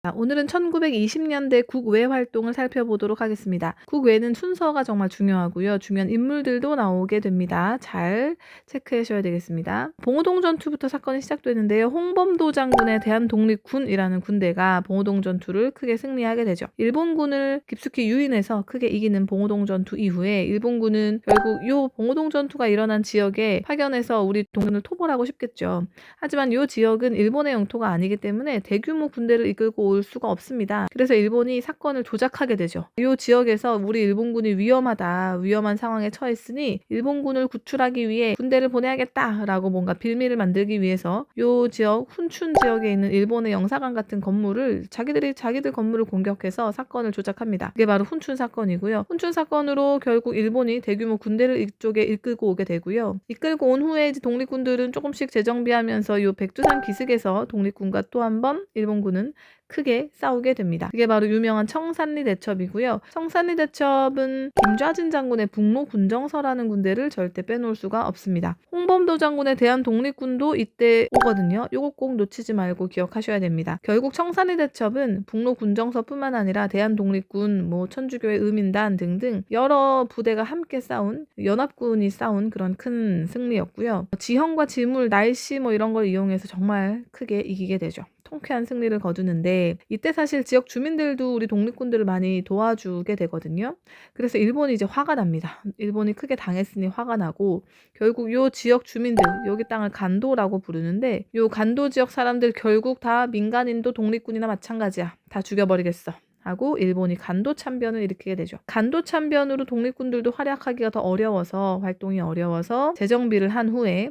오늘은 1920년대 국외 활동을 살펴보도록 하겠습니다. 국외는 순서가 정말 중요하고요. 중요한 인물들도 나오게 됩니다. 잘 체크하셔야 되겠습니다. 봉오동 전투부터 사건이 시작되는데요. 홍범도 장군의 대한독립군이라는 군대가 봉오동 전투를 크게 승리하게 되죠. 일본군을 깊숙이 유인해서 크게 이기는 봉오동 전투 이후에 일본군은 결국 이 봉오동 전투가 일어난 지역에 파견해서 우리 동군을 토벌하고 싶겠죠. 하지만 이 지역은 일본의 영토가 아니기 때문에 대규모 군대를 이끌고 올 수가 없습니다. 그래서 일본이 사건을 조작하게 되죠. 이 지역에서 우리 일본군이 위험한 상황에 처했으니 일본군을 구출하기 위해 군대를 보내야겠다라고 뭔가 빌미를 만들기 위해서 이 지역 훈춘 지역에 있는 일본의 영사관 같은 건물을 자기들 건물을 공격해서 사건을 조작합니다. 이게 바로 훈춘 사건이고요. 훈춘 사건으로 결국 일본이 대규모 군대를 이쪽에 이끌고 오게 되고요. 이끌고 온 후에 이제 독립군들은 조금씩 재정비하면서 이 백두산 기슭에서 독립군과 또 한 번 일본군은 크게 싸우게 됩니다. 그게 바로 유명한 청산리 대첩이고요. 청산리 대첩은 김좌진 장군의 북로 군정서라는 군대를 절대 빼놓을 수가 없습니다. 홍범도 장군의 대한독립군도 이때 오거든요. 요거 꼭 놓치지 말고 기억하셔야 됩니다. 결국 청산리 대첩은 북로 군정서뿐만 아니라 대한독립군, 천주교회 의민단 등등 여러 부대가 함께 싸운 연합군이 싸운 그런 큰 승리였고요. 지형과 지물, 날씨 이런 걸 이용해서 정말 크게 이기게 되죠. 통쾌한 승리를 거두는데 이때 사실 지역 주민들도 우리 독립군들을 많이 도와주게 되거든요. 그래서 일본이 이제 화가 납니다. 일본이 크게 당했으니 화가 나고 결국 요 지역 주민들, 여기 땅을 간도라고 부르는데 요 간도 지역 사람들 결국 다 민간인도 독립군이나 마찬가지야. 다 죽여버리겠어. 하고 일본이 간도 참변을 일으키게 되죠. 간도 참변으로 독립군들도 활약하기가 더 활동이 어려워서 재정비를 한 후에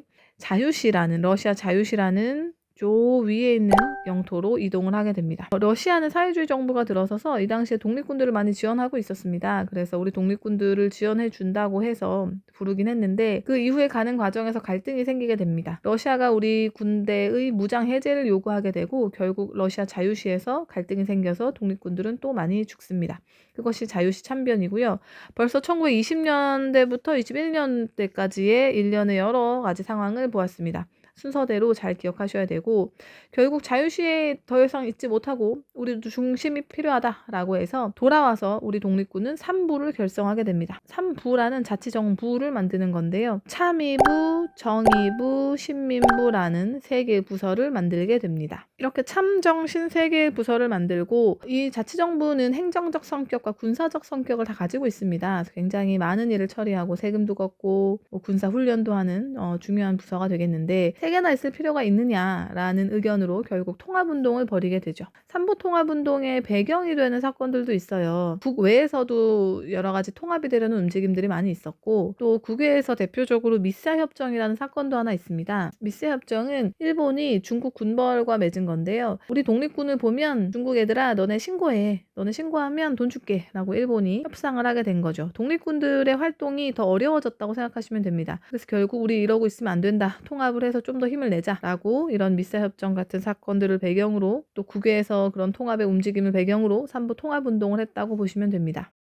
러시아 자유시라는 저 위에 있는 영토로 이동을 하게 됩니다. 러시아는 사회주의 정부가 들어서서 이 당시에 독립군들을 많이 지원하고 있었습니다. 그래서 우리 독립군들을 지원해 준다고 해서 부르긴 했는데 그 이후에 가는 과정에서 갈등이 생기게 됩니다. 러시아가 우리 군대의 무장 해제를 요구하게 되고 결국 러시아 자유시에서 갈등이 생겨서 독립군들은 또 많이 죽습니다. 그것이 자유시 참변이고요. 벌써 1920년대부터 21년대까지의 일련의 여러 가지 상황을 보았습니다. 순서대로 잘 기억하셔야 되고 결국 자유시에 더 이상 있지 못하고 우리도 중심이 필요하다라고 해서 돌아와서 우리 독립군은 3부를 결성하게 됩니다. 3부라는 자치정부를 만드는 건데요. 참의부, 정의부, 신민부라는 3개의 부서를 만들게 됩니다. 이렇게 참정신 3개의 부서를 만들고 이 자치정부는 행정적 성격과 군사적 성격을 다 가지고 있습니다. 굉장히 많은 일을 처리하고 세금도 걷고 군사훈련도 하는 중요한 부서가 되겠는데 3개나 있을 필요가 있느냐라는 의견으로 결국 통합운동을 벌이게 되죠. 삼부 통합운동의 배경이 되는 사건들도 있어요. 국외에서도 여러 가지 통합이 되려는 움직임들이 많이 있었고 또 국외에서 대표적으로 미사협정이라는 사건도 하나 있습니다. 미사협정은 일본이 중국 군벌과 맺은 건데요. 우리 독립군을 보면 중국 애들아 너네 신고해. 너네 신고하면 돈 줄게 라고 일본이 협상을 하게 된 거죠. 독립군들의 활동이 더 어려워졌다고 생각하시면 됩니다. 그래서 결국 우리 이러고 있으면 안 된다. 통합을 해서 좀 더 힘을 내자라고 이런 미사협정 같은 사건들을 배경으로 또 국외에서 그런 통합의 움직임을 배경으로 삼부 통합운동을 했다고 보시면 됩니다.